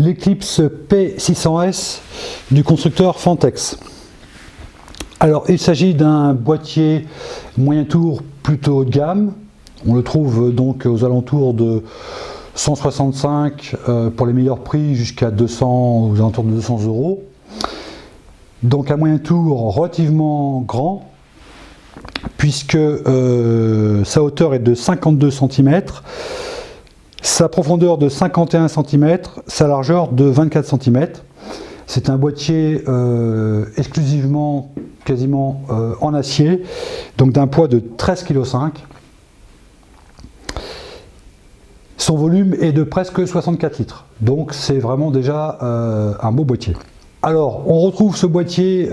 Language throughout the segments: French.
l'Eclipse P600S du constructeur Fantex. Alors il s'agit d'un boîtier moyen tour plutôt haut de gamme. On le trouve donc aux alentours de 165 pour les meilleurs prix jusqu'à 200, aux alentours de 200 €. Donc un moyen tour relativement grand, puisque sa hauteur est de 52 cm, sa profondeur de 51 cm, sa largeur de 24 cm. C'est un boîtier exclusivement, quasiment en acier, donc d'un poids de 13,5 kg. Son volume est de presque 64 litres, donc c'est vraiment déjà un beau boîtier. Alors, on retrouve ce boîtier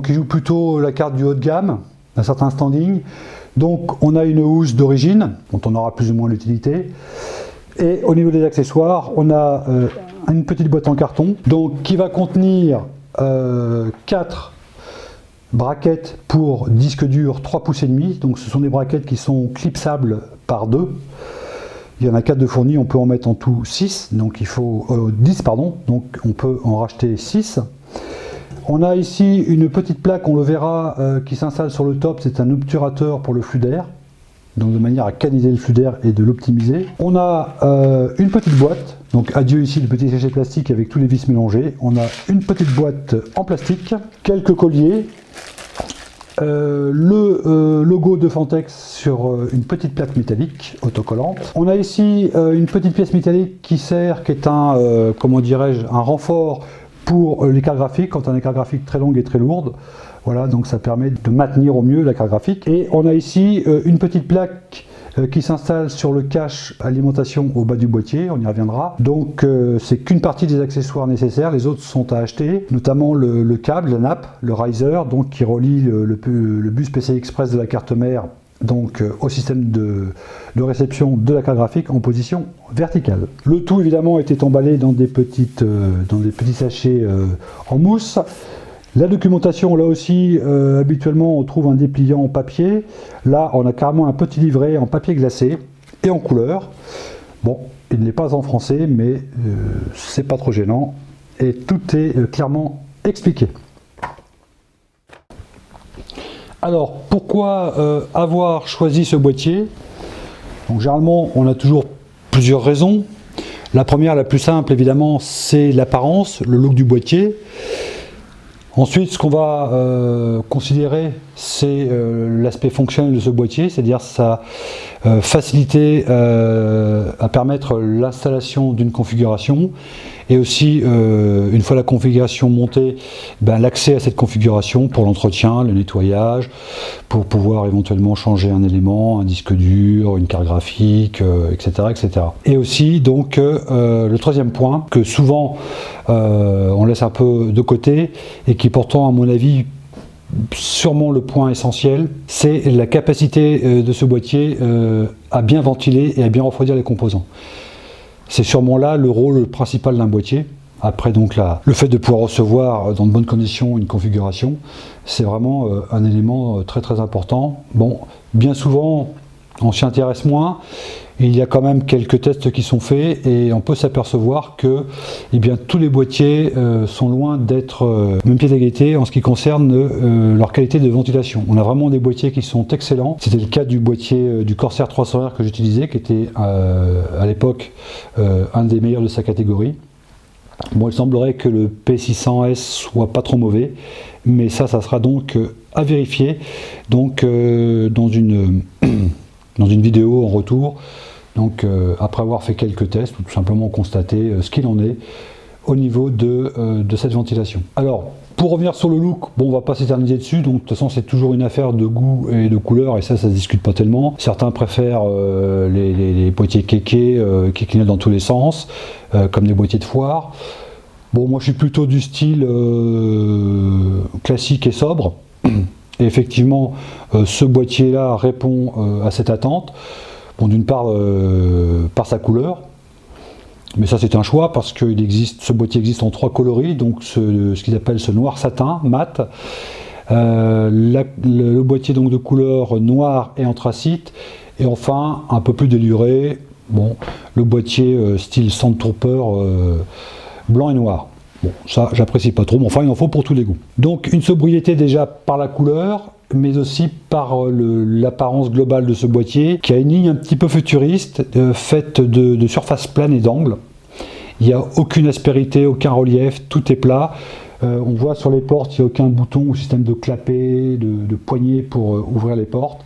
qui joue plutôt la carte du haut de gamme, d'un certain standing. Donc, on a une housse d'origine, dont on aura plus ou moins l'utilité. Et au niveau des accessoires, on a une petite boîte en carton, donc qui va contenir 4 braquettes pour disque dur 3,5 pouces. Donc, ce sont des braquettes qui sont clipsables par 2. Il y en a 4 de fournis, on peut en mettre en tout 6, donc il faut 10 pardon, donc on peut en racheter 6. On a ici une petite plaque, on le verra, qui s'installe sur le top, c'est un obturateur pour le flux d'air, donc de manière à canaliser le flux d'air et de l'optimiser. On a une petite boîte, donc adieu ici le petit sachet plastique avec tous les vis mélangés. On a une petite boîte en plastique, quelques colliers, le logo de Fantex sur une petite plaque métallique autocollante. On a ici une petite pièce métallique qui sert, qui est un, comment dirais-je, un renfort pour les cartes graphiques, quand on a une carte graphique très longue et très lourde. Voilà, donc ça permet de maintenir au mieux la carte graphique. Et on a ici une petite plaque qui s'installe sur le cache alimentation au bas du boîtier, on y reviendra. Donc c'est qu'une partie des accessoires nécessaires, les autres sont à acheter, notamment le câble, la nappe, le riser, donc qui relie le bus PCI Express de la carte mère donc au système de réception de la carte graphique en position verticale. Le tout évidemment était emballé dans des petits sachets en mousse. La documentation, là aussi, habituellement on trouve un dépliant en papier. Là on a carrément un petit livret en papier glacé et en couleur. Bon, il n'est pas en français, mais c'est pas trop gênant et tout est clairement expliqué. Alors, pourquoi avoir choisi ce boîtier? Donc, généralement, on a toujours plusieurs raisons. La première, la plus simple, évidemment, c'est l'apparence, le look du boîtier. Ensuite, ce qu'on va considérer, c'est l'aspect fonctionnel de ce boîtier, c'est-à-dire sa facilité à permettre l'installation d'une configuration et aussi, une fois la configuration montée, l'accès à cette configuration pour l'entretien, le nettoyage, pour pouvoir éventuellement changer un élément, un disque dur, une carte graphique, etc., etc. Et aussi, donc, le troisième point, que souvent on laisse un peu de côté et qui pourtant, à mon avis, sûrement le point essentiel, c'est la capacité de ce boîtier à bien ventiler et à bien refroidir les composants. C'est sûrement là le rôle principal d'un boîtier. Après donc le fait de pouvoir recevoir dans de bonnes conditions une configuration, c'est vraiment un élément très très important. Bon, bien souvent on s'y intéresse moins, il y a quand même quelques tests qui sont faits et on peut s'apercevoir que tous les boîtiers sont loin d'être au même pied d'égalité en ce qui concerne leur qualité de ventilation. On a vraiment des boîtiers qui sont excellents. C'était le cas du boîtier du Corsair 300R que j'utilisais, qui était à l'époque un des meilleurs de sa catégorie. Bon, il semblerait que le P600S soit pas trop mauvais, mais ça sera donc à vérifier donc dans une vidéo en retour, donc après avoir fait quelques tests, ou tout simplement constater ce qu'il en est au niveau de cette ventilation. Alors, pour revenir sur le look, bon, on va pas s'éterniser dessus, donc de toute façon c'est toujours une affaire de goût et de couleur, et ça se discute pas tellement. Certains préfèrent les boîtiers kékés qui clignotent dans tous les sens, comme des boîtiers de foire. Bon, moi je suis plutôt du style classique et sobre. Et effectivement, ce boîtier-là répond à cette attente. Bon, d'une part, par sa couleur, mais ça c'est un choix parce que ce boîtier existe en 3 coloris, donc ce qu'ils appellent ce noir satin mat. Le boîtier donc de couleur noir et anthracite, et enfin un peu plus déluré, bon, le boîtier style Sandtrooper blanc et noir. Bon, ça, j'apprécie pas trop, mais enfin, il en faut pour tous les goûts. Donc, une sobriété déjà par la couleur, mais aussi par l'apparence globale de ce boîtier, qui a une ligne un petit peu futuriste, faite de surfaces planes et d'angles. Il n'y a aucune aspérité, aucun relief, tout est plat. On voit sur les portes, il n'y a aucun bouton ou système de clapet, de poignée pour ouvrir les portes.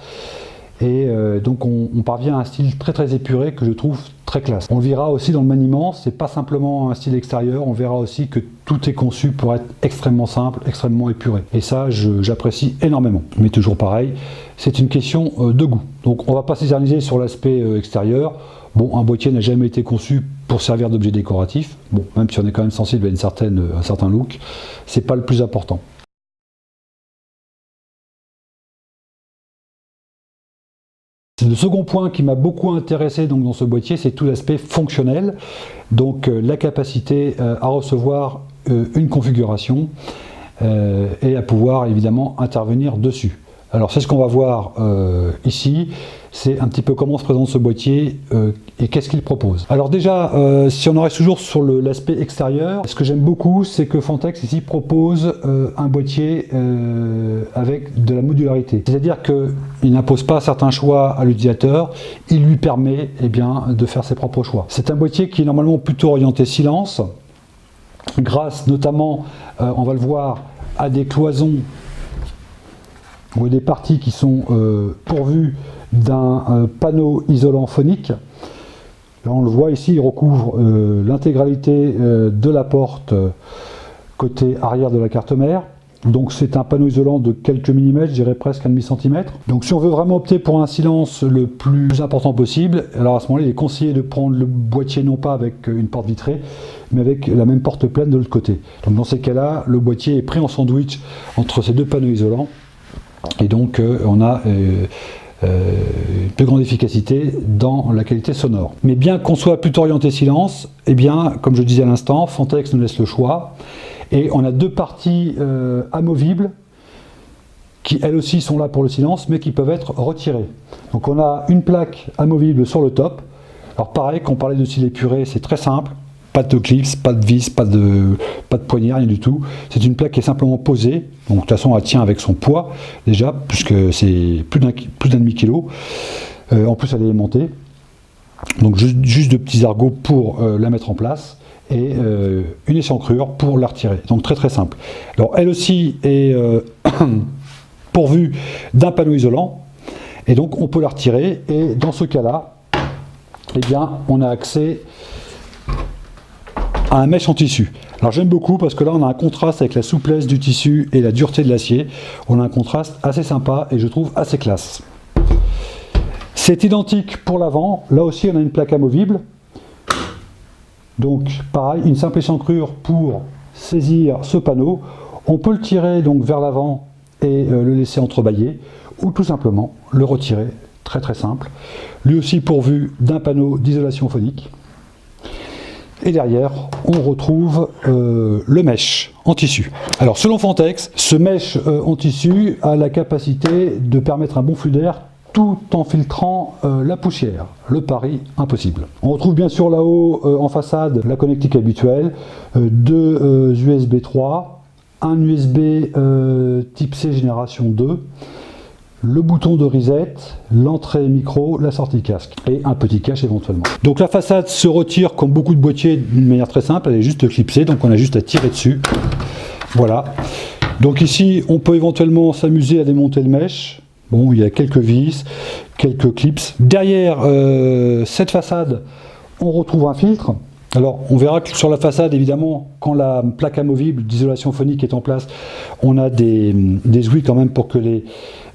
Et donc on parvient à un style très très épuré que je trouve très classe. On le verra aussi dans le maniement, c'est pas simplement un style extérieur, on verra aussi que tout est conçu pour être extrêmement simple, extrêmement épuré. Et ça, j'apprécie énormément. Mais toujours pareil, c'est une question de goût. Donc on va pas s'éterniser sur l'aspect extérieur. Bon, un boîtier n'a jamais été conçu pour servir d'objet décoratif. Bon, même si on est quand même sensible à un certain look, c'est pas le plus important. Le second point qui m'a beaucoup intéressé donc, dans ce boîtier, c'est tout l'aspect fonctionnel, donc la capacité à recevoir une configuration et à pouvoir évidemment intervenir dessus. Alors c'est ce qu'on va voir ici, c'est un petit peu comment se présente ce boîtier et qu'est-ce qu'il propose. Alors déjà, si on en reste toujours sur l'aspect extérieur, ce que j'aime beaucoup, c'est que Fantex ici propose un boîtier avec de la modularité. C'est-à-dire qu'il n'impose pas certains choix à l'utilisateur, il lui permet de faire ses propres choix. C'est un boîtier qui est normalement plutôt orienté silence, grâce notamment, on va le voir, à des cloisons ou des parties qui sont pourvues d'un panneau isolant phonique. Là, on le voit ici, il recouvre l'intégralité de la porte côté arrière de la carte mère. Donc c'est un panneau isolant de quelques millimètres, je dirais presque un demi-centimètre. Donc si on veut vraiment opter pour un silence le plus important possible, alors à ce moment-là, il est conseillé de prendre le boîtier non pas avec une porte vitrée, mais avec la même porte pleine de l'autre côté. Donc dans ces cas-là, le boîtier est pris en sandwich entre ces deux panneaux isolants. Et donc on a une plus grande efficacité dans la qualité sonore. Mais bien qu'on soit plutôt orienté silence, comme je disais à l'instant, Fantex nous laisse le choix. Et on a deux parties amovibles qui elles aussi sont là pour le silence, mais qui peuvent être retirées. Donc on a une plaque amovible sur le top. Alors pareil, quand on parlait de style épuré, c'est très simple. Pas de clips, pas de vis, pas de poignée, rien du tout. C'est une plaque qui est simplement posée. Donc de toute façon, elle tient avec son poids déjà, puisque c'est plus d'un demi-kilo. En plus, elle est aimantée. Donc juste de petits argots pour la mettre en place et une échancrure pour la retirer. Donc très très simple. Alors elle aussi est pourvue d'un panneau isolant et donc on peut la retirer et dans ce cas-là, on a accès à un mèche en tissu. Alors j'aime beaucoup parce que là on a un contraste avec la souplesse du tissu et la dureté de l'acier. On a un contraste assez sympa et je trouve assez classe. C'est identique pour l'avant. Là aussi on a une plaque amovible. Donc pareil, une simple échancrure pour saisir ce panneau. On peut le tirer donc vers l'avant et le laisser entrebâillé ou tout simplement le retirer. Très très simple. Lui aussi pourvu d'un panneau d'isolation phonique. Et derrière, on retrouve le mèche en tissu. Alors selon Fantex, ce mèche en tissu a la capacité de permettre un bon flux d'air tout en filtrant la poussière. Le pari impossible. On retrouve bien sûr là-haut en façade la connectique habituelle, deux USB 3, un USB type C génération 2, le bouton de reset, l'entrée micro, la sortie casque et un petit cache éventuellement. Donc la façade se retire comme beaucoup de boîtiers d'une manière très simple, elle est juste clipsée, donc on a juste à tirer dessus. Voilà. Donc ici on peut éventuellement s'amuser à démonter le mèche. Bon, il y a quelques vis, quelques clips. Derrière cette façade, on retrouve un filtre. Alors, on verra que sur la façade, évidemment, quand la plaque amovible d'isolation phonique est en place, on a des ouïes quand même pour que les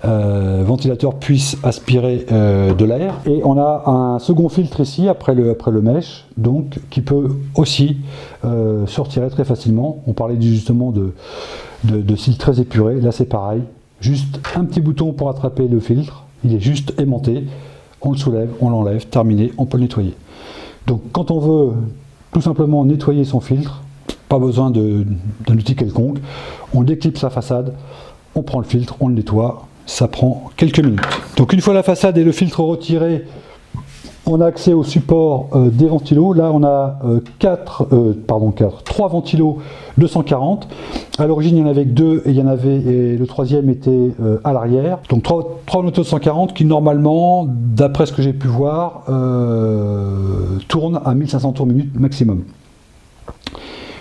ventilateurs puissent aspirer de l'air. Et on a un second filtre ici, après le mèche, donc, qui peut aussi se retirer très facilement. On parlait justement de style très épuré. Là, c'est pareil. Juste un petit bouton pour attraper le filtre. Il est juste aimanté. On le soulève, on l'enlève, terminé, on peut le nettoyer. Donc, quand on veut tout simplement nettoyer son filtre, pas besoin d'un outil quelconque, on déclipse la façade, on prend le filtre, on le nettoie, ça prend quelques minutes. Donc une fois la façade et le filtre retirés, On a accès au support des ventilos. Là, on a 3 ventilos 240. À l'origine, il y en avait que 2 et le troisième était à l'arrière. Donc 3 ventilos 240 qui, normalement, d'après ce que j'ai pu voir, tournent à 1500 tours minute maximum.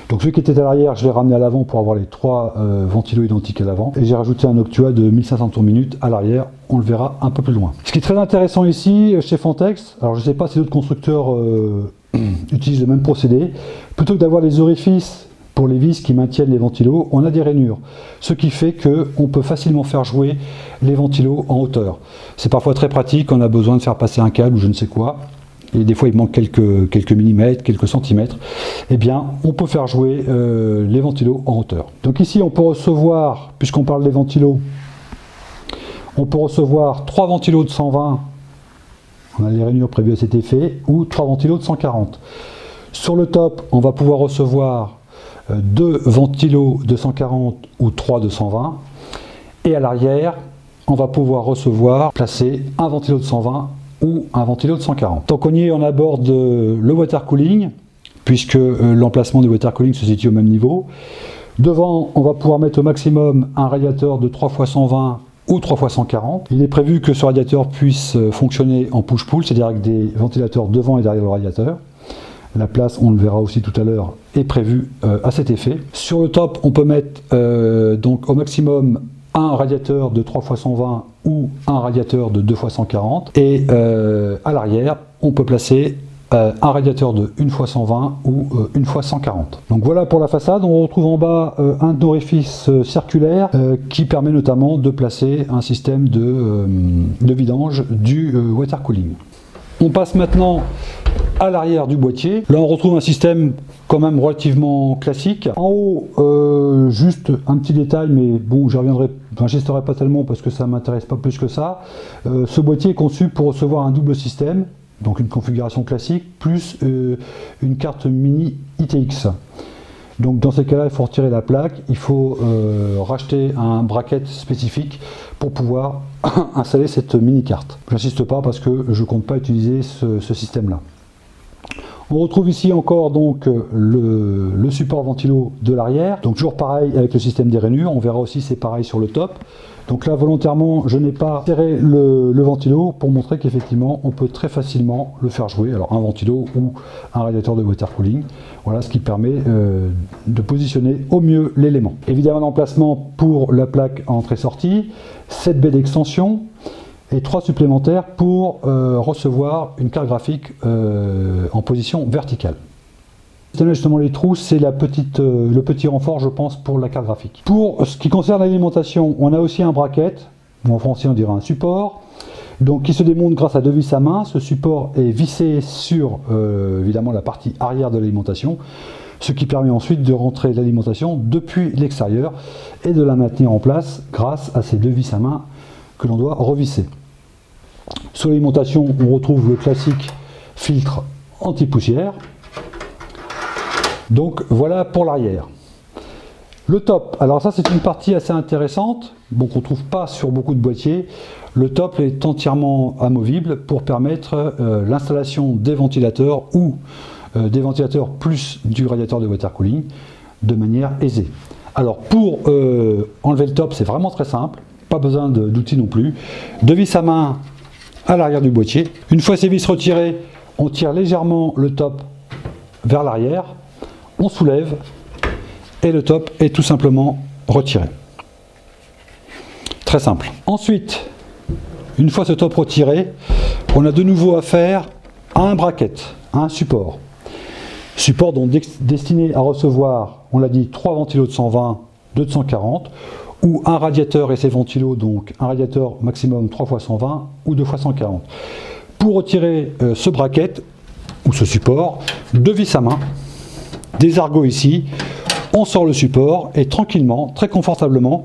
Donc ceux qui étaient à l'arrière, je l'ai ramené à l'avant pour avoir les 3 ventilos identiques à l'avant. Et j'ai rajouté un Noctua de 1500 tours minute à l'arrière. On le verra un peu plus loin. Ce qui est très intéressant ici, chez Fantex, alors je ne sais pas si d'autres constructeurs utilisent le même procédé, plutôt que d'avoir les orifices pour les vis qui maintiennent les ventilos, on a des rainures. Ce qui fait qu'on peut facilement faire jouer les ventilos en hauteur. C'est parfois très pratique, on a besoin de faire passer un câble ou je ne sais quoi. Et des fois il manque quelques millimètres, quelques centimètres, eh bien on peut faire jouer les ventilos en hauteur. Donc ici on peut recevoir, puisqu'on parle des ventilos, on peut recevoir 3 ventilos de 120, on a les rainures prévues à cet effet, ou 3 ventilos de 140. Sur le top, on va pouvoir recevoir 2 ventilos de 140 ou 3 de 120, et à l'arrière, on va pouvoir placer un ventilo de 120 ou un ventilo de 140. Tant qu'on y est, on aborde le water cooling, puisque l'emplacement du water cooling se situe au même niveau. Devant, on va pouvoir mettre au maximum un radiateur de 3 x 120 ou 3 x 140. Il est prévu que ce radiateur puisse fonctionner en push-pull, c'est-à-dire avec des ventilateurs devant et derrière le radiateur. La place, on le verra aussi tout à l'heure, est prévue à cet effet. Sur le top, on peut mettre donc au maximum un radiateur de 3 x 120 ou un radiateur de 2 x 140. Et à l'arrière, on peut placer un radiateur de 1 x 120 ou 1 x 140. Donc voilà pour la façade. On retrouve en bas un orifice circulaire qui permet notamment de placer un système de vidange du water cooling. On passe maintenant à l'arrière du boîtier. Là on retrouve un système quand même relativement classique. En haut, juste un petit détail, mais bon, j'insisterai pas tellement parce que ça m'intéresse pas plus que ça. Ce boîtier est conçu pour recevoir un double système, donc une configuration classique, plus une carte mini ITX. Donc dans ces cas-là, il faut retirer la plaque, il faut racheter un bracket spécifique pour pouvoir installer cette mini carte. J'insiste pas parce que je compte pas utiliser ce système-là. On retrouve ici encore donc le support ventilo de l'arrière, donc toujours pareil avec le système des rainures. On verra aussi c'est pareil sur le top. Donc là volontairement je n'ai pas serré le ventilo pour montrer qu'effectivement on peut très facilement le faire jouer, alors un ventilo ou un radiateur de water cooling. Voilà ce qui permet de positionner au mieux l'élément. Évidemment l'emplacement pour la plaque entrée-sortie, 7 baies d'extension et 3 supplémentaires pour recevoir une carte graphique en position verticale. Justement les trous, c'est le petit renfort je pense pour la carte graphique. Pour ce qui concerne l'alimentation, on a aussi un bracket, en français on dirait un support, donc qui se démonte grâce à 2 vis à main. Ce support est vissé sur évidemment la partie arrière de l'alimentation, ce qui permet ensuite de rentrer l'alimentation depuis l'extérieur et de la maintenir en place grâce à ces 2 vis à main que l'on doit revisser. Sur l'alimentation, on retrouve le classique filtre anti-poussière. Donc voilà pour l'arrière. Le top, alors ça c'est une partie assez intéressante, bon, qu'on ne trouve pas sur beaucoup de boîtiers. Le top est entièrement amovible pour permettre l'installation des ventilateurs ou des ventilateurs plus du radiateur de water cooling de manière aisée. Alors pour enlever le top, c'est vraiment très simple, pas besoin d'outils non plus. 2 vis à main à l'arrière du boîtier. Une fois ces vis retirées, on tire légèrement le top vers l'arrière, on soulève et le top est tout simplement retiré. Très simple. Ensuite, une fois ce top retiré, on a de nouveau affaire à un bracket, à un support. Support donc destiné à recevoir, on l'a dit, 3 ventilos de 120, 2 de 140, ou un radiateur et ses ventilos, donc un radiateur maximum 3 x 120 ou 2 x 140. Pour retirer ce bracket ou ce support, 2 vis à main, des argots ici, on sort le support et tranquillement, très confortablement,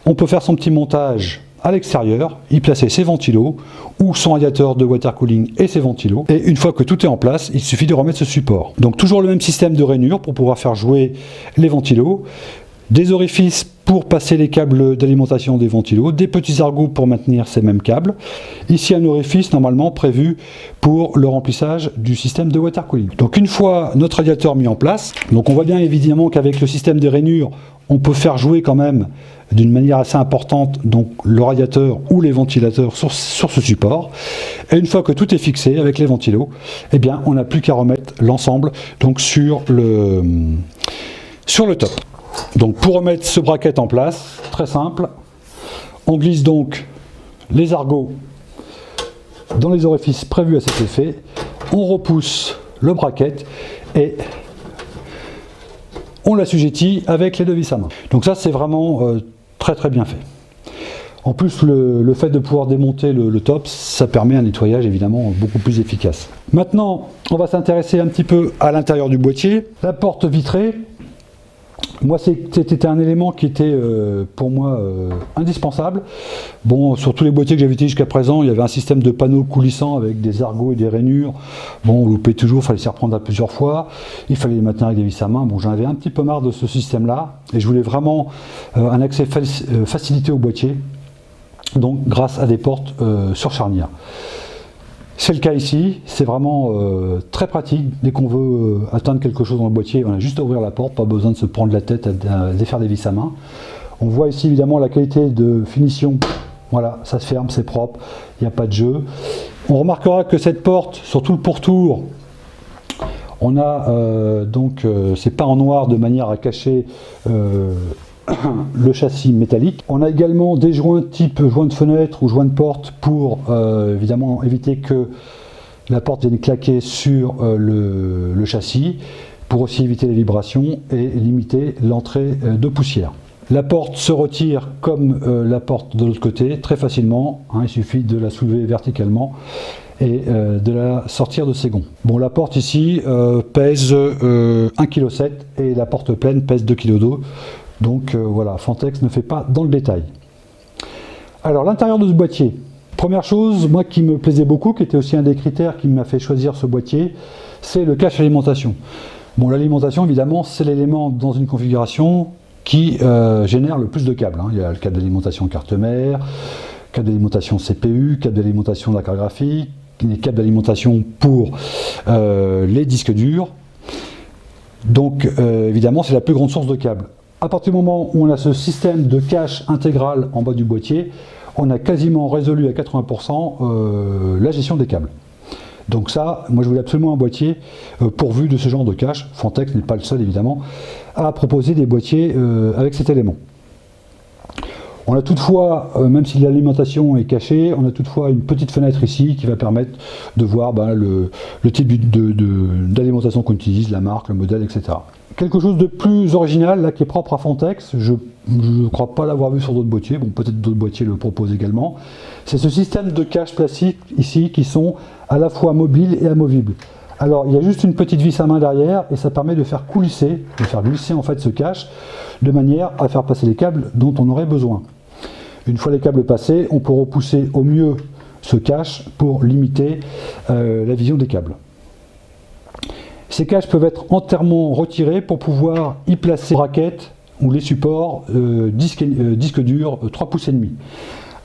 on peut faire son petit montage à l'extérieur, y placer ses ventilos ou son radiateur de water cooling et ses ventilos. Et une fois que tout est en place, il suffit de remettre ce support. Donc toujours le même système de rainure pour pouvoir faire jouer les ventilos. des orifices pour passer les câbles d'alimentation des ventilos, des petits argots pour maintenir ces mêmes câbles. Ici un orifice normalement prévu pour le remplissage du système de water cooling. Donc une fois notre radiateur mis en place, donc on voit bien évidemment qu'avec le système de rainure, on peut faire jouer quand même d'une manière assez importante donc le radiateur ou les ventilateurs sur ce support. Et une fois que tout est fixé avec les ventilos, eh bien on n'a plus qu'à remettre l'ensemble donc sur le top. Donc pour remettre ce bracket en place, très simple, on glisse donc les argots dans les orifices prévus à cet effet, on repousse le bracket et on l'assujettit avec les deux vis à main. Donc ça c'est vraiment très bien fait. En plus le fait de pouvoir démonter le top, ça permet un nettoyage évidemment beaucoup plus efficace. Maintenant on va s'intéresser un petit peu à l'intérieur du boîtier. La porte vitrée, moi c'était un élément qui était pour moi indispensable. Bon, sur tous les boîtiers que j'avais utilisés jusqu'à présent, il y avait un système de panneaux coulissants avec des argots et des rainures. Bon, on loupait toujours, il fallait s'y reprendre à plusieurs fois. Il fallait les maintenir avec des vis à main. Bon, j'en avais un petit peu marre de ce système-là et je voulais vraiment un accès facilité au boîtier. Donc grâce à des portes sur charnière. C'est le cas ici, c'est vraiment très pratique. Dès qu'on veut atteindre quelque chose dans le boîtier, on a juste à ouvrir la porte, pas besoin de se prendre la tête à défaire des vis à main. On voit ici évidemment la qualité de finition, voilà, ça se ferme, c'est propre, il n'y a pas de jeu. On remarquera que cette porte, sur tout le pourtour, on a c'est peint en noir de manière à cacher le châssis métallique. On a également des joints type joint de fenêtre ou joint de porte pour évidemment éviter que la porte vienne claquer sur le châssis, pour aussi éviter les vibrations et limiter l'entrée de poussière. La porte se retire comme la porte de l'autre côté très facilement, hein, il suffit de la soulever verticalement et de la sortir de ses gonds. Bon, la porte ici pèse 1,7 kg et la porte pleine pèse 2,2 kg. Donc voilà, Fantex ne fait pas dans le détail. Alors l'intérieur de ce boîtier, première chose, moi qui me plaisait beaucoup, qui était aussi un des critères qui m'a fait choisir ce boîtier, c'est le cache alimentation. Bon, l'alimentation évidemment c'est l'élément dans une configuration qui génère le plus de câbles, hein. Il y a le câble d'alimentation carte mère, câble d'alimentation CPU, câble d'alimentation de la carte graphique, les câbles d'alimentation pour les disques durs. Donc évidemment c'est la plus grande source de câbles. À partir du moment où on a ce système de cache intégral en bas du boîtier, on a quasiment résolu à 80% la gestion des câbles. Donc ça, moi je voulais absolument un boîtier pourvu de ce genre de cache. Fantex n'est pas le seul évidemment à proposer des boîtiers avec cet élément. On a toutefois, même si l'alimentation est cachée, on a toutefois une petite fenêtre ici qui va permettre de voir le type d'alimentation qu'on utilise, la marque, le modèle, etc. Quelque chose de plus original, là, qui est propre à Fantex, je ne crois pas l'avoir vu sur d'autres boîtiers, bon peut-être d'autres boîtiers le proposent également, c'est ce système de cache plastique ici qui sont à la fois mobiles et amovibles. Alors il y a juste une petite vis à main derrière et ça permet de faire coulisser, de faire glisser en fait ce cache de manière à faire passer les câbles dont on aurait besoin. Une fois les câbles passés, on peut repousser au mieux ce cache pour limiter la vision des câbles. Ces caches peuvent être entièrement retirés pour pouvoir y placer les brackets ou les supports disques durs 3,5 pouces.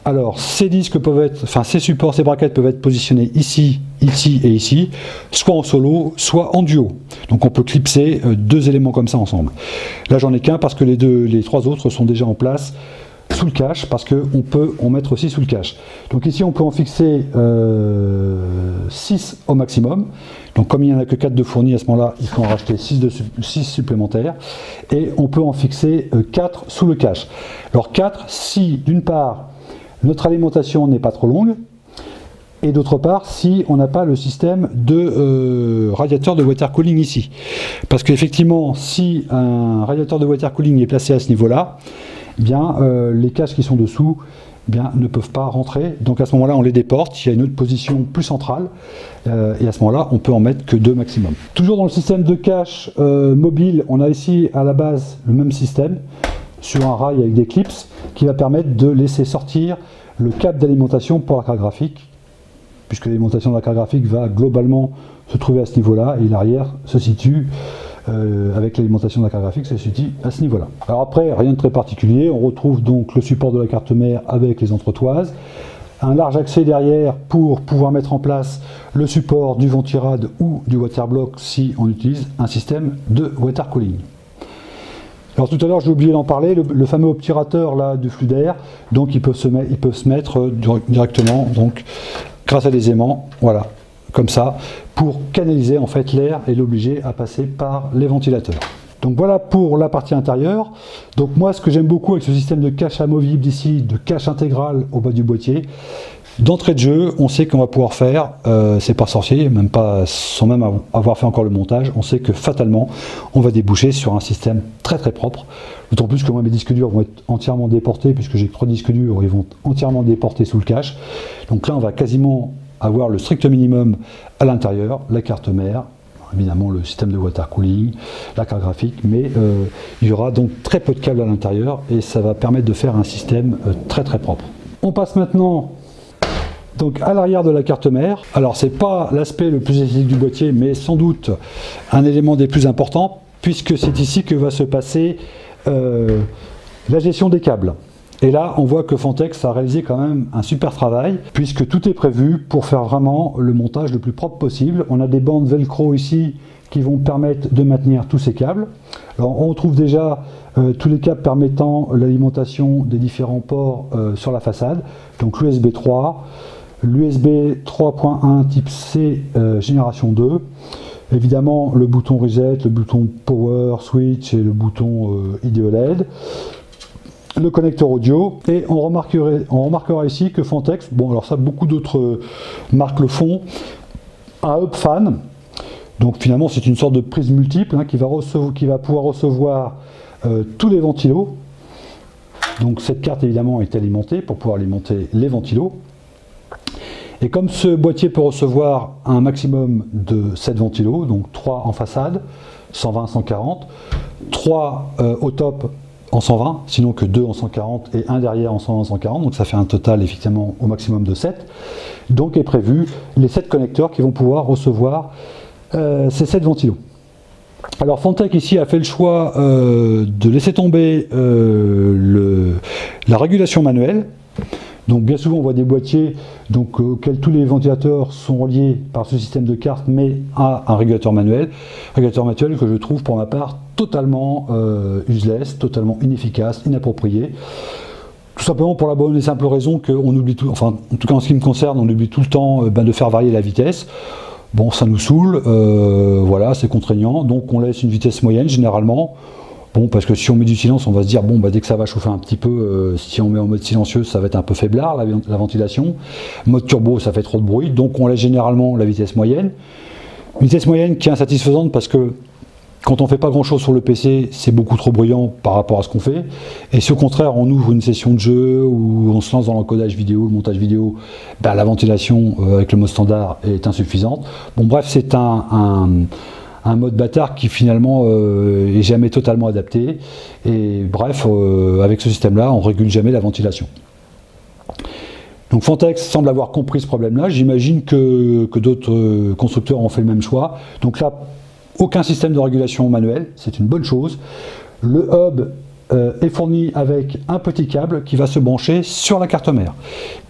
Alors ces disques peuvent être, ces supports, ces brackets peuvent être positionnés ici, ici et ici, soit en solo, soit en duo. Donc on peut clipser deux éléments comme ça ensemble. Là j'en ai qu'un parce que les trois autres sont déjà en place sous le cache, parce qu'on peut en mettre aussi sous le cache. Donc ici on peut en fixer 6 au maximum. Donc comme il n'y en a que 4 de fournis à ce moment-là, il faut en racheter 6 supplémentaires. Et on peut en fixer 4 sous le cache. Alors 4 si d'une part notre alimentation n'est pas trop longue, et d'autre part si on n'a pas le système de radiateur de water cooling ici. Parce qu'effectivement si un radiateur de water cooling est placé à ce niveau-là, eh bien, les caches qui sont dessous ne peuvent pas rentrer. Donc à ce moment-là, on les déporte. Il y a une autre position plus centrale. Et à ce moment-là, on peut en mettre que 2 maximum. Toujours dans le système de cache mobile, on a ici à la base le même système sur un rail avec des clips qui va permettre de laisser sortir le câble d'alimentation pour la carte graphique, puisque l'alimentation de la carte graphique va globalement se trouver à ce niveau-là et l'arrière se situe avec l'alimentation de la carte graphique, ça se situe à ce niveau-là. Alors après, rien de très particulier, on retrouve donc le support de la carte mère avec les entretoises, un large accès derrière pour pouvoir mettre en place le support du ventirad ou du waterblock si on utilise un système de water cooling. Alors tout à l'heure j'ai oublié d'en parler, le fameux obturateur là de flux d'air, donc il peut se mettre directement donc grâce à des aimants, voilà, comme ça, pour canaliser en fait l'air et l'obliger à passer par les ventilateurs. Donc voilà pour la partie intérieure. Donc moi ce que j'aime beaucoup avec ce système de cache amovible d'ici, de cache intégrale au bas du boîtier, d'entrée de jeu, on sait qu'on va pouvoir faire, c'est pas sorcier, même pas sans même avoir fait encore le montage, on sait que fatalement on va déboucher sur un système très très propre, d'autant plus que moi mes disques durs vont être entièrement déportés, puisque j'ai 3 disques durs, ils vont entièrement déportés sous le cache. Donc là on va quasiment avoir le strict minimum à l'intérieur, la carte mère, évidemment le système de water cooling, la carte graphique, mais il y aura donc très peu de câbles à l'intérieur et ça va permettre de faire un système très très propre. On passe maintenant donc à l'arrière de la carte mère. Alors c'est pas l'aspect le plus esthétique du boîtier, mais sans doute un élément des plus importants, puisque c'est ici que va se passer la gestion des câbles. Et là, on voit que Fantex a réalisé quand même un super travail, puisque tout est prévu pour faire vraiment le montage le plus propre possible. On a des bandes velcro ici qui vont permettre de maintenir tous ces câbles. Alors on trouve déjà tous les câbles permettant l'alimentation des différents ports sur la façade. Donc l'USB 3, l'USB 3.1 type C génération 2, évidemment le bouton reset, le bouton power switch et le bouton IDE LED, le connecteur audio, et on remarquera ici que Fantex, bon alors ça beaucoup d'autres marques le font, un hub fan, donc finalement c'est une sorte de prise multiple hein, qui va pouvoir recevoir tous les ventilos. Donc cette carte évidemment est alimentée pour pouvoir alimenter les ventilos. Et comme ce boîtier peut recevoir un maximum de 7 ventilos, donc 3 en façade, 120, 140, 3 au top en 120, sinon que 2 en 140 et un derrière en 120, 140, donc ça fait un total effectivement au maximum de 7. Donc est prévu les 7 connecteurs qui vont pouvoir recevoir ces 7 ventilos. Alors Fantex ici a fait le choix de laisser tomber la régulation manuelle. Donc bien souvent on voit des boîtiers donc, auxquels tous les ventilateurs sont reliés par ce système de carte, mais à un régulateur manuel que je trouve pour ma part totalement useless, totalement inefficace, inapproprié. Tout simplement pour la bonne et simple raison qu'on oublie tout, enfin en tout cas en ce qui me concerne, on oublie tout le temps de faire varier la vitesse. Bon, ça nous saoule, voilà, c'est contraignant, donc on laisse une vitesse moyenne généralement. Bon, parce que si on met du silence, on va se dire, bon, bah, dès que ça va chauffer un petit peu, si on met en mode silencieux, ça va être un peu faiblard, la ventilation. Mode turbo, ça fait trop de bruit, donc on laisse généralement la vitesse moyenne. Une vitesse moyenne qui est insatisfaisante parce que quand on ne fait pas grand chose sur le PC, c'est beaucoup trop bruyant par rapport à ce qu'on fait. Et si au contraire on ouvre une session de jeu ou on se lance dans l'encodage vidéo, le montage vidéo, ben, la ventilation avec le mode standard est insuffisante. Bon bref, c'est un mode bâtard qui finalement est jamais totalement adapté. Et bref, avec ce système-là, on ne régule jamais la ventilation. Donc Fantex semble avoir compris ce problème-là. J'imagine que d'autres constructeurs ont fait le même choix. Donc là, aucun système de régulation manuel, c'est une bonne chose. Le hub est fourni avec un petit câble qui va se brancher sur la carte mère.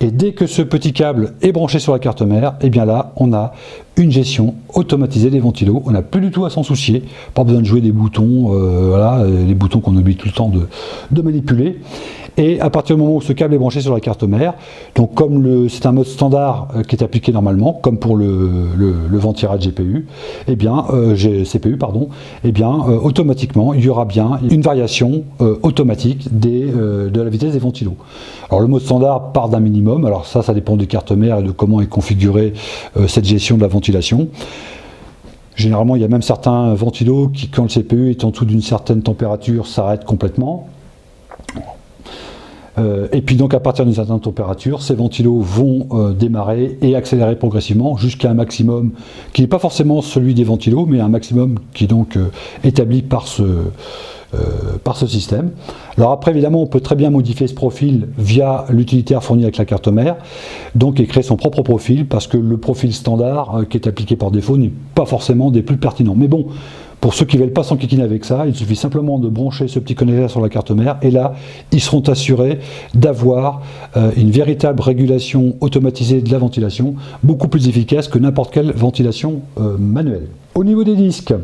Et dès que ce petit câble est branché sur la carte mère, et bien là, on a une gestion automatisée des ventilos. On n'a plus du tout à s'en soucier. Pas besoin de jouer des boutons, voilà, les boutons qu'on oublie tout le temps de manipuler. Et à partir du moment où ce câble est branché sur la carte mère, donc comme c'est un mode standard qui est appliqué normalement, comme pour le ventirad GPU, eh bien, CPU, pardon, eh bien, automatiquement, il y aura bien une variation automatique de la vitesse des ventilos. Alors le mode standard part d'un minimum, alors ça dépend des cartes mères et de comment est configurée cette gestion de la ventilation. Généralement, il y a même certains ventilos qui, quand le CPU est en dessous d'une certaine température, s'arrêtent complètement. Et puis donc à partir d'une certaine température, ces ventilos vont démarrer et accélérer progressivement jusqu'à un maximum qui n'est pas forcément celui des ventilos, mais un maximum qui est donc établi par ce système. Alors après évidemment on peut très bien modifier ce profil via l'utilitaire fourni avec la carte mère, donc et créer son propre profil, parce que le profil standard qui est appliqué par défaut n'est pas forcément des plus pertinents. Mais bon, Pour ceux qui ne veulent pas s'enquiquiner avec ça, il suffit simplement de brancher ce petit connecteur sur la carte mère et là, ils seront assurés d'avoir une véritable régulation automatisée de la ventilation, beaucoup plus efficace que n'importe quelle ventilation manuelle. Au niveau des disques,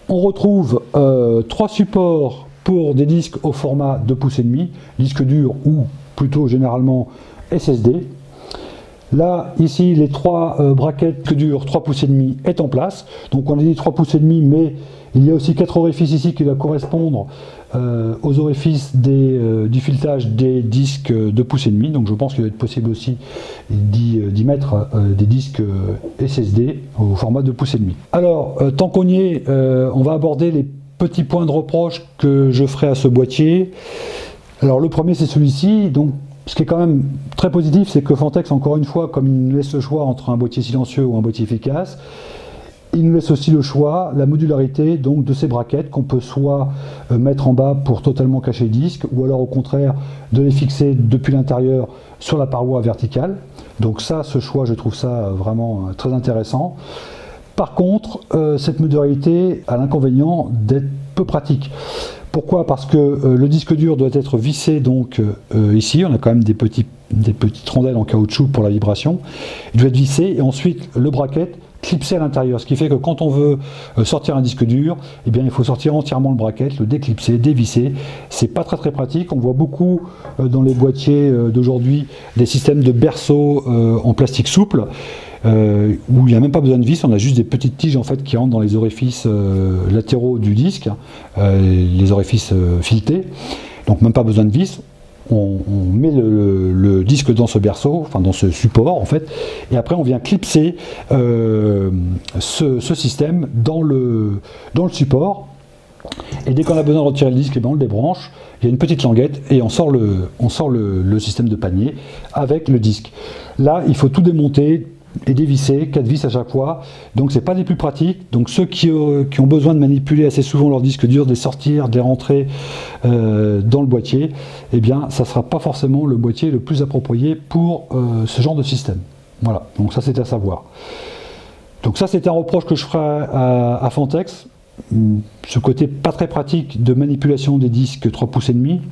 on retrouve 3 supports pour des disques au format 2,5 pouces, disque dur ou plutôt généralement SSD. Là, ici, les 3 braquettes dures 3,5 pouces est en place. Donc on a dit 3,5 pouces, mais il y a aussi 4 orifices ici qui doivent correspondre aux orifices du filetage des disques 2,5 pouces. Donc je pense qu'il va être possible aussi d'y mettre des disques SSD au format 2,5 pouces. Alors, tant qu'on y est, on va aborder les petits points de reproche que je ferai à ce boîtier. Alors le premier, c'est celui-ci. Donc ce qui est quand même très positif, c'est que Fantex, encore une fois, comme il nous laisse le choix entre un boîtier silencieux ou un boîtier efficace, il nous laisse aussi le choix, la modularité donc de ces braquettes qu'on peut soit mettre en bas pour totalement cacher le disque, ou alors au contraire de les fixer depuis l'intérieur sur la paroi verticale. Donc ça, ce choix, je trouve ça vraiment très intéressant. Par contre, cette modularité a l'inconvénient d'être peu pratique. Pourquoi? Parce que le disque dur doit être vissé, donc ici, on a quand même des petites rondelles en caoutchouc pour la vibration. Il doit être vissé et ensuite le bracket clipsé à l'intérieur, ce qui fait que quand on veut sortir un disque dur, eh bien, il faut sortir entièrement le bracket, le déclipser, dévisser. C'est pas très pratique. On voit beaucoup dans les boîtiers d'aujourd'hui des systèmes de berceau en plastique souple. Où il n'y a même pas besoin de vis, on a juste des petites tiges en fait qui rentrent dans les orifices latéraux du disque, les orifices filetés, donc même pas besoin de vis. On met le disque dans ce berceau, enfin dans ce support en fait, et après on vient clipser ce système dans le support. Et dès qu'on a besoin de retirer le disque, eh bien on le débranche, il y a une petite languette et on sort le système de panier avec le disque. Là, il faut tout démonter et dévisser, 4 vis à chaque fois, donc c'est pas les plus pratiques. Donc ceux qui ont besoin de manipuler assez souvent leur disque dur, de les sortir, de les rentrer dans le boîtier, eh bien ça sera pas forcément le boîtier le plus approprié pour ce genre de système. Voilà, donc ça c'est à savoir. Donc ça c'est un reproche que je ferai à Fantex, ce côté pas très pratique de manipulation des disques 3,5 pouces.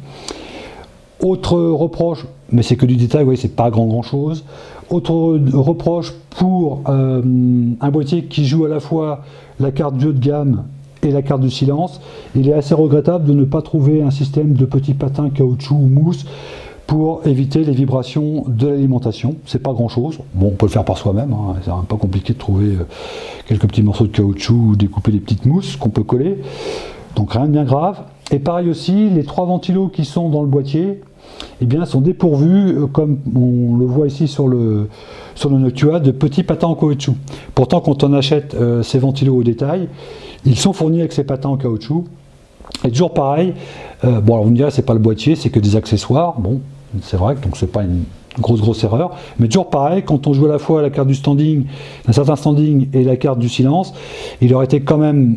Autre reproche, mais c'est que du détail, vous voyez, c'est pas grand chose. Autre reproche pour un boîtier qui joue à la fois la carte du haut de gamme et la carte du silence, il est assez regrettable de ne pas trouver un système de petits patins caoutchouc ou mousse pour éviter les vibrations de l'alimentation. C'est pas grand chose. Bon, on peut le faire par soi-même, hein. C'est pas compliqué de trouver quelques petits morceaux de caoutchouc ou découper des petites mousses qu'on peut coller. Donc rien de bien grave. Et pareil aussi, les 3 ventilos qui sont dans le boîtier, eh bien, sont dépourvus, comme on le voit ici sur le Noctua, de petits patins en caoutchouc. Pourtant, quand on achète ces ventilos au détail, ils sont fournis avec ces patins en caoutchouc. Et toujours pareil, bon, alors vous me direz, c'est pas le boîtier, c'est que des accessoires. Bon, c'est vrai, donc c'est pas une grosse erreur, mais toujours pareil, quand on joue à la fois la carte du standing, un certain standing et la carte du silence, il aurait été quand même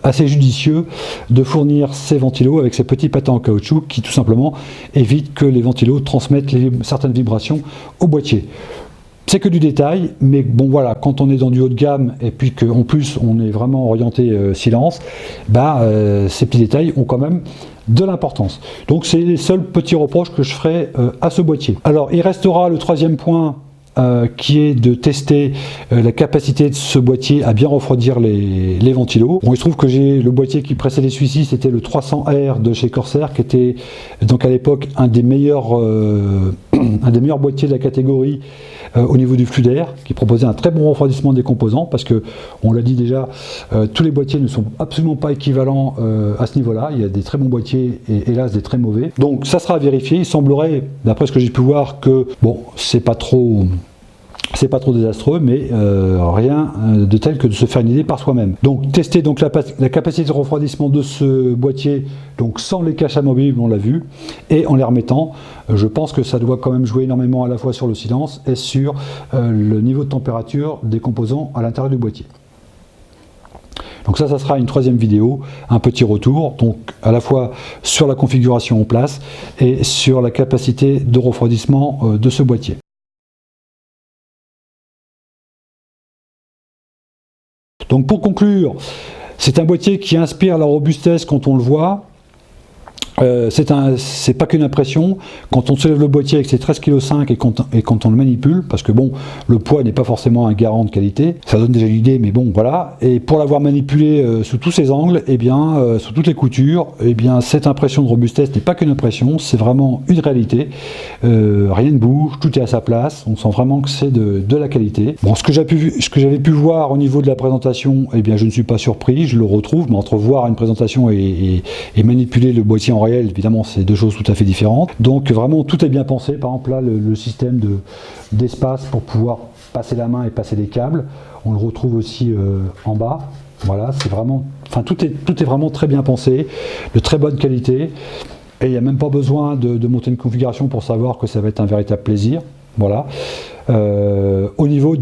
assez judicieux de fournir ces ventilos avec ces petits patins en caoutchouc qui tout simplement évitent que les ventilos transmettent certaines vibrations au boîtier. C'est que du détail, mais bon voilà, quand on est dans du haut de gamme et puis qu'en plus on est vraiment orienté silence, bah, ces petits détails ont quand même de l'importance. Donc c'est les seuls petits reproches que je ferai à ce boîtier. Alors il restera le troisième point qui est de tester la capacité de ce boîtier à bien refroidir les ventilos. Bon, il se trouve que j'ai le boîtier qui précédait celui-ci, c'était le 300R de chez Corsair, qui était donc à l'époque un des meilleurs boîtiers de la catégorie au niveau du flux d'air, qui proposait un très bon refroidissement des composants, parce que, on l'a dit déjà, tous les boîtiers ne sont absolument pas équivalents à ce niveau-là. Il y a des très bons boîtiers et hélas des très mauvais. Donc ça sera à vérifier. Il semblerait, d'après ce que j'ai pu voir, que bon, c'est pas trop désastreux, mais rien de tel que de se faire une idée par soi-même. Donc tester donc la capacité de refroidissement de ce boîtier, donc sans les caches amovibles, on l'a vu, et en les remettant, je pense que ça doit quand même jouer énormément à la fois sur le silence et sur le niveau de température des composants à l'intérieur du boîtier. Donc ça sera une troisième vidéo, un petit retour, donc à la fois sur la configuration en place et sur la capacité de refroidissement de ce boîtier. Donc pour conclure, c'est un boîtier qui inspire la robustesse quand on le voit. C'est pas qu'une impression. Quand on soulève le boîtier avec ses 13,5 kg et quand on le manipule, parce que bon, le poids n'est pas forcément un garant de qualité, ça donne déjà une idée, mais bon, voilà. Et pour l'avoir manipulé sous tous ses angles, et bien, sous toutes les coutures, et bien, cette impression de robustesse n'est pas qu'une impression, c'est vraiment une réalité. Rien ne bouge, tout est à sa place. On sent vraiment que c'est de la qualité. Bon, ce que j'avais pu voir au niveau de la présentation, eh bien, je ne suis pas surpris, je le retrouve, mais entre voir une présentation et manipuler le boîtier en réel, évidemment, c'est deux choses tout à fait différentes. Donc vraiment, tout est bien pensé. Par exemple, là, le système d'espace pour pouvoir passer la main et passer les câbles, on le retrouve aussi en bas. Voilà, c'est vraiment, enfin, tout est vraiment très bien pensé, de très bonne qualité. Et il n'y a même pas besoin de monter une configuration pour savoir que ça va être un véritable plaisir. Voilà. Au niveau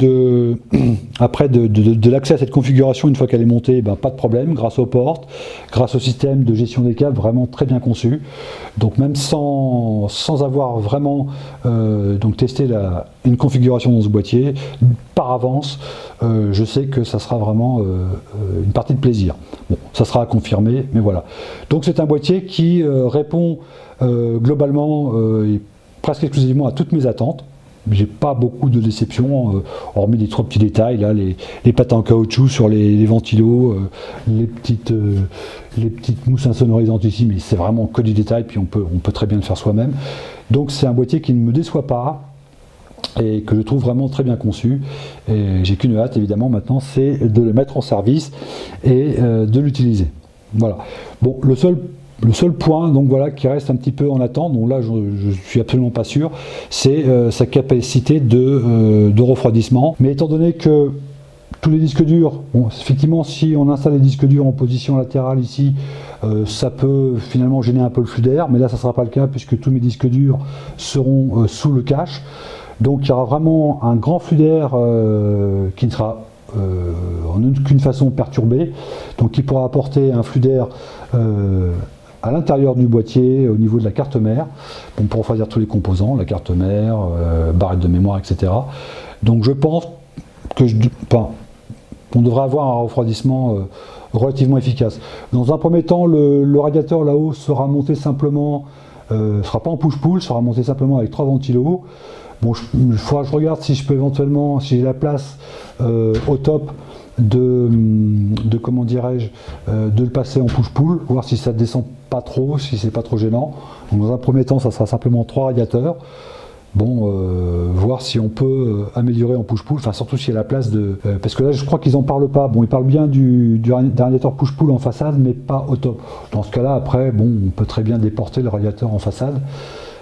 après de l'accès à cette configuration, une fois qu'elle est montée, ben, pas de problème, grâce aux portes, grâce au système de gestion des câbles, vraiment très bien conçu. Donc même sans avoir vraiment donc testé une configuration dans ce boîtier, par avance, je sais que ça sera vraiment une partie de plaisir. Bon, ça sera à confirmer, mais voilà. Donc c'est un boîtier qui répond globalement et presque exclusivement à toutes mes attentes. J'ai pas beaucoup de déceptions, hormis les 3 petits détails, là, les pattes en caoutchouc sur les ventilos, les petites mousses insonorisantes ici, mais c'est vraiment que du détail, puis on peut très bien le faire soi-même. Donc c'est un boîtier qui ne me déçoit pas, et que je trouve vraiment très bien conçu. Et j'ai qu'une hâte, évidemment, maintenant, c'est de le mettre en service et de l'utiliser. Voilà. Bon, le seul point donc voilà, qui reste un petit peu en attente, donc là je ne suis absolument pas sûr, c'est sa capacité de refroidissement. Mais étant donné que tous les disques durs, bon, effectivement si on installe les disques durs en position latérale ici, ça peut finalement gêner un peu le flux d'air, mais là ça ne sera pas le cas puisque tous mes disques durs seront sous le cache. Donc il y aura vraiment un grand flux d'air qui ne sera en aucune façon perturbé, donc qui pourra apporter un flux d'air à l'intérieur du boîtier, au niveau de la carte mère, pour refroidir tous les composants, la carte mère, barrette de mémoire, etc. Donc je pense qu'on devrait avoir un refroidissement relativement efficace. Dans un premier temps, le radiateur là-haut sera monté simplement, ne sera pas en push-pull, sera monté simplement avec 3 ventilos. Bon, il faudra que je regarde si je peux éventuellement, si j'ai la place au top, comment dirais-je, de le passer en push-pull, voir si ça descend pas trop, si c'est pas trop gênant. Donc dans un premier temps, ça sera simplement 3 radiateurs. Bon, voir si on peut améliorer en push-pull, enfin surtout s'il y a la place de... parce que là, je crois qu'ils en parlent pas. Bon, ils parlent bien d'un radiateur push-pull en façade, mais pas au top. Dans ce cas-là, après, bon, on peut très bien déporter le radiateur en façade.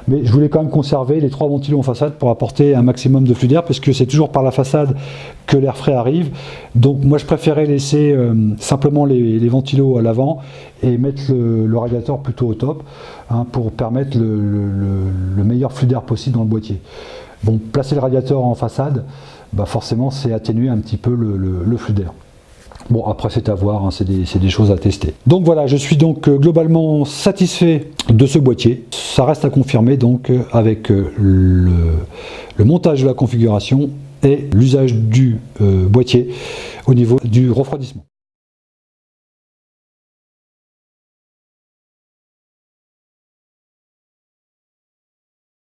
Mais je voulais quand même conserver les 3 ventilos en façade pour apporter un maximum de flux d'air, parce que c'est toujours par la façade que l'air frais arrive. Donc moi je préférais laisser simplement les ventilos à l'avant et mettre le radiateur plutôt au top, hein, pour permettre le meilleur flux d'air possible dans le boîtier. Bon, placer le radiateur en façade, bah forcément c'est atténuer un petit peu le flux d'air. Bon, après c'est à voir, hein, c'est des choses à tester. Donc voilà, je suis donc globalement satisfait de ce boîtier. Ça reste à confirmer donc avec le montage de la configuration et l'usage du boîtier au niveau du refroidissement.